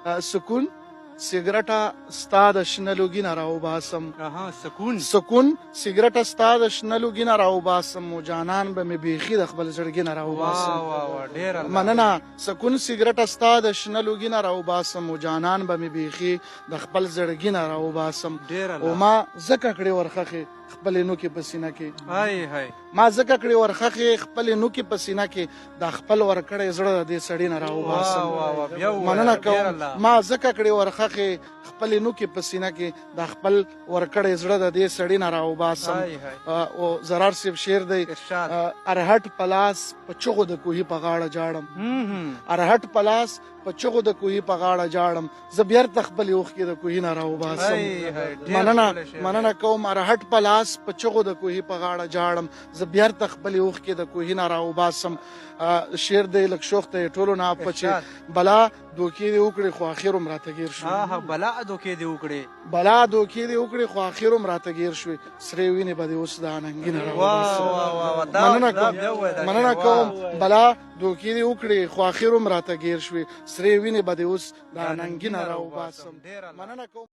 سکون سیګرټه ستا د شنه لوګي نه راوباسم سکون سیګرټه ستا د شنه لوګي نه راوباسم او جانان به مې بیخي د خپل زړګي نه راوباسم ډیر مننه سکون سیګرټه ستا د شنه لوګي نه راوباسم او جانان به مې بیخي د خپل زړګي نه راوباسم او ما زکه کړې ورخه خپل نوکي پسینه کې ما زکه کړې ورخه خپل نوکي پسینه کې د خپل ورکړې زړه د سړی نه راوباسم مننه کوم ما زکه کړې ورخه خپل نوکي پسینه کې د خپل ورکړې زړه د دې سړی نه راوباسم او زرار صاحب شعر دی ارهټ پلاس په چغو د کوهي په غاړه جاړم ارهټ پلاس په چغو د کوهي په غاړه جاړم زه بیرته خپل اوښ کې د کوهي نه راوباسم مننه کوم ارهټ پلاس په چغو د کوهي په غاړه جاړم زه بیرته خپل اوښ کې د کوهي نه راوباسم شعر دی لږ شوخ ته ټولو نه پچې بلا دوکې دې وکړې خو اخر هم راته ګیر شوې بلا دوکې دې وکړې خو اخر هم راته ګیر شوې سرې وینې به دې اوس د اننګي نه راوباسم مننه کوم بلا دوکې دې وکړې خو اخر هم راته ګیر شوې سرې وینې به دې اوس د اننګي نه راوباسم مننه کوم